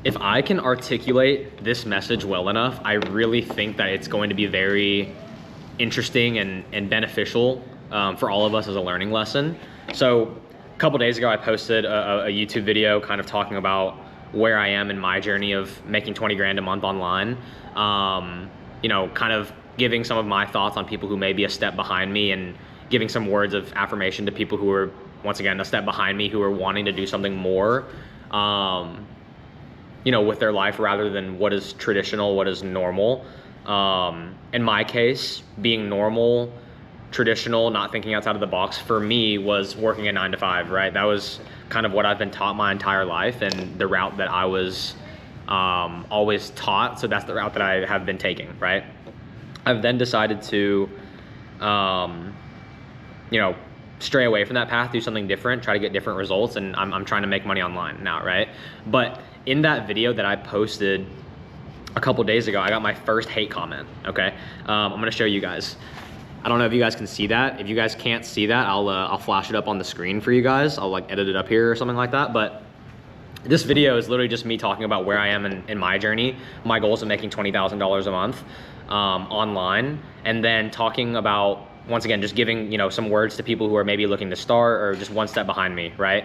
if I can articulate this message well enough, I really think that it's going to be very interesting and beneficial for all of us as a learning lesson. So a couple days ago, I posted a YouTube video kind of talking about where I am in my journey of making 20 grand a month online. You know, kind of giving some of my thoughts on people who may be a step behind me and giving some words of affirmation to people who are, once again, a step behind me, who are wanting to do something more, you know, with their life rather than what is traditional, what is normal. In my case, being normal, traditional, not thinking outside of the box for me was working a 9 to 5, right? That was kind of what I've been taught my entire life and the route that I was always taught. So that's the route that I have been taking, right? I've then decided to, you know, stray away from that path, do something different, try to get different results. And I'm trying to make money online now, right? But in that video that I posted a couple days ago, I got my first hate comment, okay? I'm gonna show you guys. I don't know if you guys can see that. If you guys can't see that, I'll flash it up on the screen for you guys. I'll like edit it up here or something like that. But this video is literally just me talking about where I am in my journey, my goals of making $20,000 a month online, and then talking about, once again, just giving, you know, some words to people who are maybe looking to start or just one step behind me, right?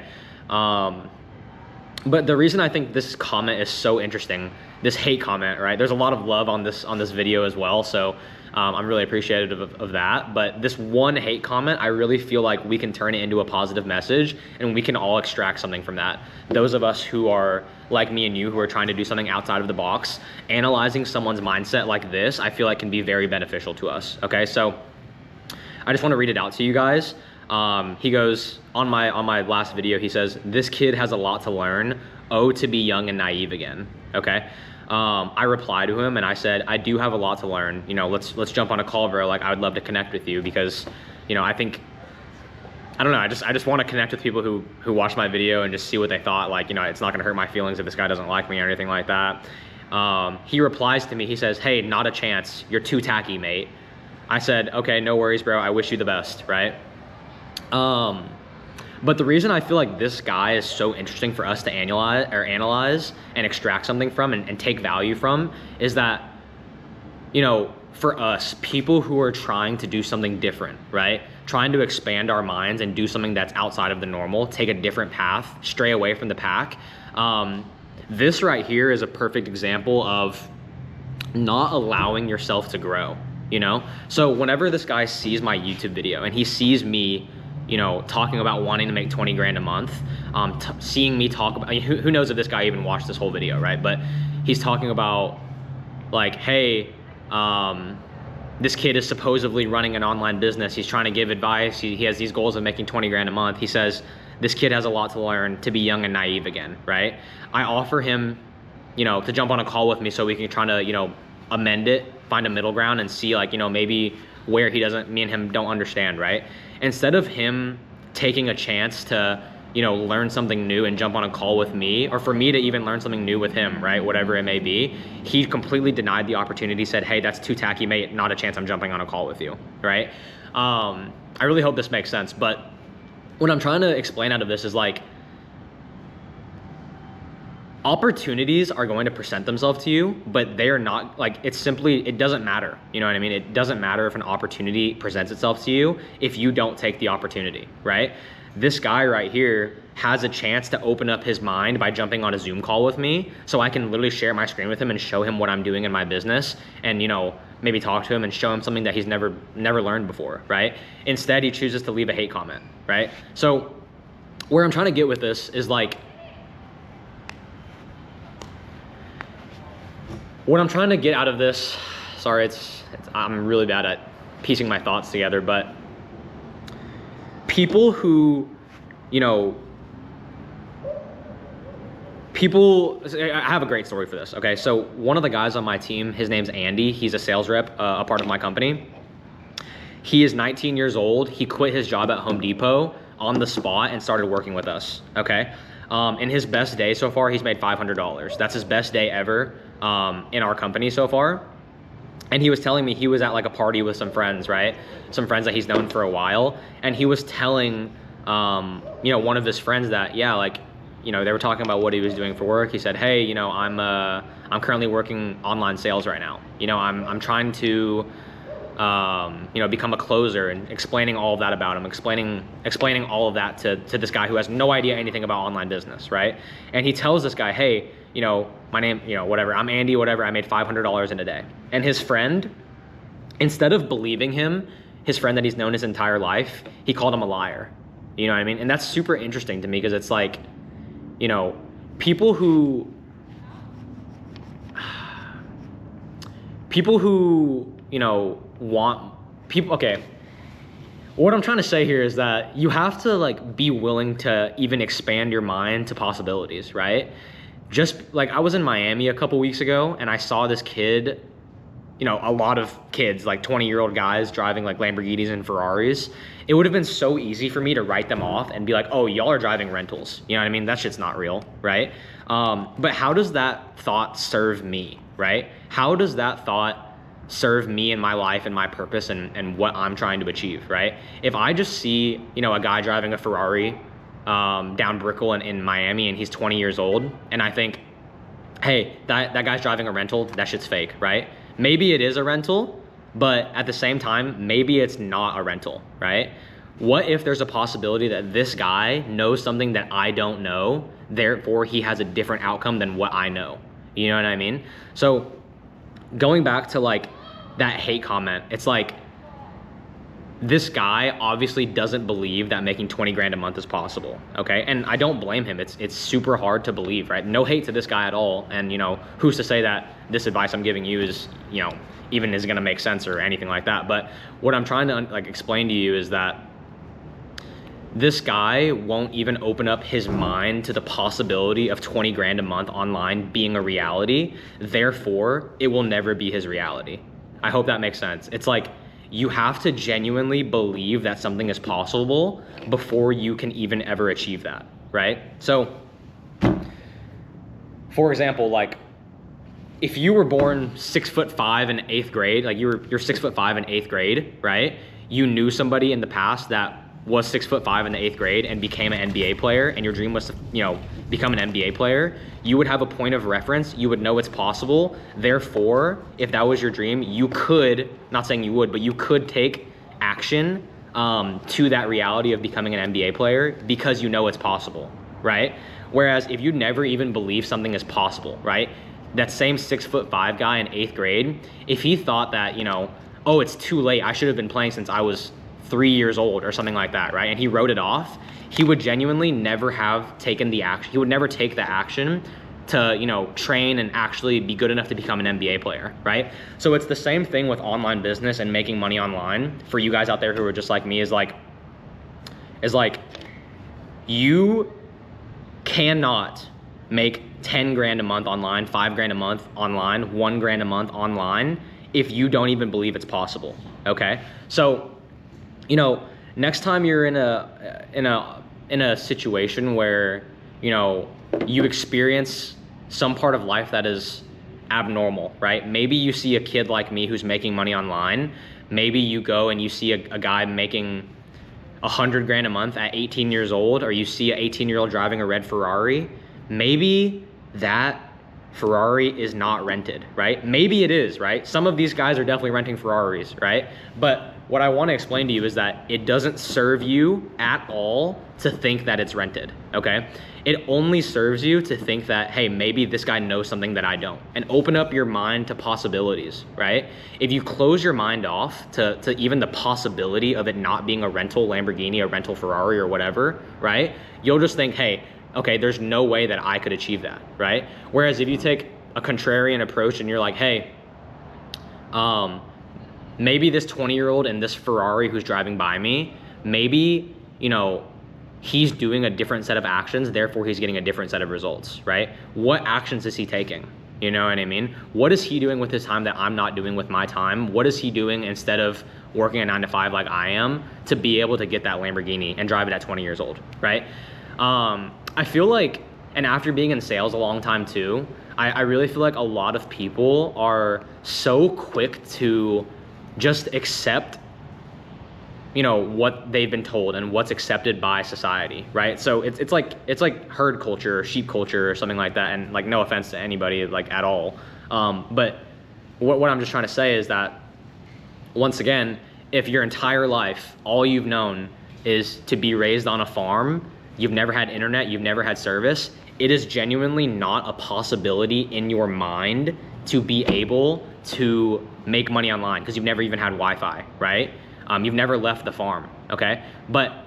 But the reason I think this comment is so interesting, this hate comment, right? There's a lot of love on this video as well, so I'm really appreciative of that. But this one hate comment, I really feel like we can turn it into a positive message and we can all extract something from that. Those of us who are like me and you, who are trying to do something outside of the box, analyzing someone's mindset like this, I feel like can be very beneficial to us, okay? So I just want to read it out to you guys. He goes, on my last video, he says, "This kid has a lot to learn. Oh, to be young and naive again." Okay. I replied to him and I said, "I do have a lot to learn. You know, let's jump on a call, bro. Like, I would love to connect with you because, you know, I don't know. I just want to connect with people who watch my video and just see what they thought. Like, you know, it's not going to hurt my feelings if this guy doesn't like me or anything like that." He replies to me. He says, "Hey, not a chance. You're too tacky, mate." I said, "Okay, no worries, bro. I wish you the best," right? But the reason I feel like this guy is so interesting for us to analyze and extract something from and take value from is that, you know, for us, people who are trying to do something different, right? Trying to expand our minds and do something that's outside of the normal, take a different path, stray away from the pack. This right here is a perfect example of not allowing yourself to grow, you know? So whenever this guy sees my YouTube video and he sees me, you know, talking about wanting to make 20 grand a month, seeing me talk about, I mean, who knows if this guy even watched this whole video, right? But he's talking about like, hey, this kid is supposedly running an online business. He's trying to give advice. He has these goals of making 20 grand a month. He says, this kid has a lot to learn, to be young and naive again, right? I offer him, you know, to jump on a call with me so we can try to, you know, amend it, find a middle ground and see, like, you know, maybe where me and him don't understand, right? Instead of him taking a chance to, you know, learn something new and jump on a call with me, or for me to even learn something new with him, right? Whatever it may be, he completely denied the opportunity, said, "Hey, that's too tacky, mate. Not a chance I'm jumping on a call with you," right? I really hope this makes sense, but what I'm trying to explain out of this is like, opportunities are going to present themselves to you, but they are not, like, it doesn't matter. You know what I mean? It doesn't matter if an opportunity presents itself to you if you don't take the opportunity, right? This guy right here has a chance to open up his mind by jumping on a Zoom call with me, so I can literally share my screen with him and show him what I'm doing in my business and, you know, maybe talk to him and show him something that he's never learned before, right? Instead, he chooses to leave a hate comment, right? So where I'm trying to get with this is like, what I'm trying to get out of this, sorry, I'm really bad at piecing my thoughts together, but people who, you know, I have a great story for this, okay? So one of the guys on my team, his name's Andy. He's a sales rep, a part of my company. He is 19 years old. He quit his job at Home Depot on the spot and started working with us, okay? In his best day so far, he's made $500. That's his best day ever in our company so far. And he was telling me he was at like a party with some friends, right? Some friends that he's known for a while. And he was telling, you know, one of his friends that, yeah, like, they were talking about what he was doing for work. He said, hey, I'm currently working online sales right now. I'm trying to become a closer, and explaining all of that about him, explaining all of that to this guy who has no idea anything about online business, right? And he tells this guy, hey, my name, whatever, I'm Andy, whatever, I made $500 in a day. And his friend, instead of believing him, his friend that he's known his entire life, he called him a liar. You know what I mean? And that's super interesting to me, because it's like, people who want people. Okay, what I'm trying to say here is that you have to like be willing to even expand your mind to possibilities, right? Just like, I was in Miami a couple weeks ago and I saw this kid, a lot of kids, like 20-year-old guys driving like Lamborghinis and Ferraris. It would have been so easy for me to write them off and be like, oh, y'all are driving rentals. You know what I mean? That shit's not real, right? But how does that thought serve me, right? How does that thought serve me in my life and my purpose and what I'm trying to achieve, right? If I just see, a guy driving a Ferrari down Brickell in Miami, and he's 20 years old, and I think, hey, that guy's driving a rental, that shit's fake, right? Maybe it is a rental, but at the same time, maybe it's not a rental, right? What if there's a possibility that this guy knows something that I don't know, therefore he has a different outcome than what I know? You know what I mean? So going back to like that hate comment, it's like, this guy obviously doesn't believe that making 20 grand a month is possible, okay? And I don't blame him. It's super hard to believe, right? No hate to this guy at all. And who's to say that this advice I'm giving you is, even is gonna make sense or anything like that. But what I'm trying to explain to you is that this guy won't even open up his mind to the possibility of 20 grand a month online being a reality. Therefore, it will never be his reality. I hope that makes sense. It's like, you have to genuinely believe that something is possible before you can even ever achieve that, right? So, for example, like, if you were born 6'5" in 8th grade, like you're 6'5" in 8th grade, right? You knew somebody in the past that was 6'5" in the 8th grade and became an NBA player, and your dream was to, become an NBA player, you would have a point of reference. You would know it's possible. Therefore, if that was your dream, you could, not saying you would, but you could take action to that reality of becoming an NBA player because you know it's possible, right? Whereas if you never even believe something is possible, right? That same 6'5" guy in 8th grade, if he thought that, oh, it's too late, I should have been playing since I was 3 years old or something like that, right? And he wrote it off, he would genuinely never have taken the action. He would never take the action to, train and actually be good enough to become an NBA player, right? So it's the same thing with online business and making money online. For you guys out there who are just like me, is like you cannot make 10 grand a month online, 5 grand a month online, 1 grand a month online if you don't even believe it's possible, okay? So, next time you're in a situation where, you experience some part of life that is abnormal, right? Maybe you see a kid like me who's making money online. Maybe you go and you see a guy making 100 grand a month at 18 years old, or you see an 18-year-old driving a red Ferrari. Maybe that Ferrari is not rented, right? Maybe it is, right? Some of these guys are definitely renting Ferraris, right? But what I want to explain to you is that it doesn't serve you at all to think that it's rented, okay? It only serves you to think that, hey, maybe this guy knows something that I don't, and open up your mind to possibilities, right? If you close your mind off to even the possibility of it not being a rental Lamborghini, a rental Ferrari or whatever, right? You'll just think, hey, okay, there's no way that I could achieve that, right? Whereas if you take a contrarian approach and you're like, hey, maybe this 20-year-old in this Ferrari who's driving by me, maybe, he's doing a different set of actions, therefore he's getting a different set of results, right? What actions is he taking? You know what I mean? What is he doing with his time that I'm not doing with my time? What is he doing instead of working a 9 to 5 like I am to be able to get that Lamborghini and drive it at 20 years old, right? I feel like, and after being in sales a long time too, I really feel like a lot of people are so quick to just accept you know, what they've been told and what's accepted by society, right? So it's like herd culture or sheep culture or something like that. And like, no offense to anybody like at all. But what I'm just trying to say is that, once again, if your entire life, all you've known is to be raised on a farm, you've never had internet, you've never had service, it is genuinely not a possibility in your mind to be able to make money online because you've never even had Wi-Fi, right? You've never left the farm, okay? But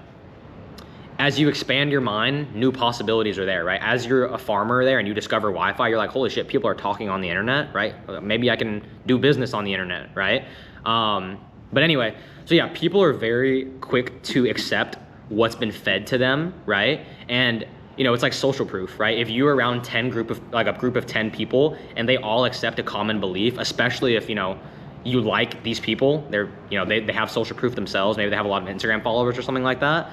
as you expand your mind, new possibilities are there, right? As you're a farmer there and you discover Wi-Fi, you're like, holy shit, people are talking on the internet, right? Maybe I can do business on the internet, right? But anyway, so yeah, people are very quick to accept what's been fed to them, right? And you know, it's like social proof, right? If you're around a group of 10 people and they all accept a common belief, especially if, you know, you like these people, they're, you know, they have social proof themselves, maybe they have a lot of Instagram followers or something like that,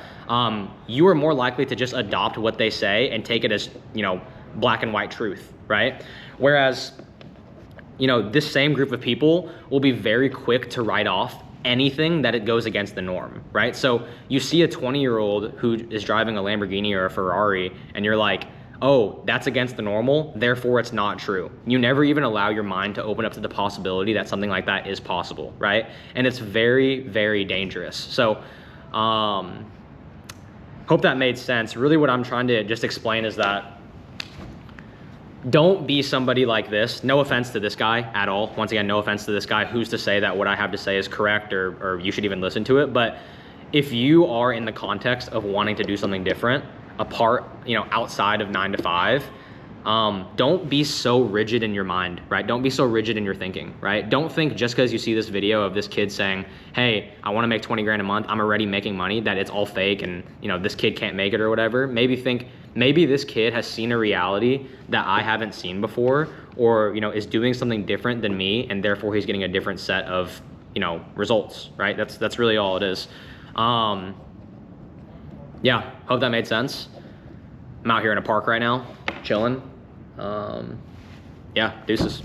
you are more likely to just adopt what they say and take it as, you know, black and white truth, right? Whereas, you know, this same group of people will be very quick to write off anything that it goes against the norm, right? So you see a 20-year-old who is driving a Lamborghini or a Ferrari and you're like, oh, that's against the normal, therefore it's not true. You never even allow your mind to open up to the possibility that something like that is possible, right? And it's very, very dangerous. So hope that made sense. Really what I'm trying to just explain is that don't be somebody like this. No offense to this guy at all. Once again, no offense to this guy. Who's to say that what I have to say is correct or you should even listen to it? But if you are in the context of wanting to do something different, apart, you know, outside of 9 to 5, don't be so rigid in your mind, right? Don't be so rigid in your thinking, right? Don't think just because you see this video of this kid saying, hey, I want to make 20 grand a month, I'm already making money, that it's all fake and, you know, this kid can't make it or whatever. Maybe think, maybe this kid has seen a reality that I haven't seen before, or, you know, is doing something different than me, and therefore he's getting a different set of, you know, results, right? That's really all it is. Yeah, hope that made sense. I'm out here in a park right now, chilling. Yeah, deuces.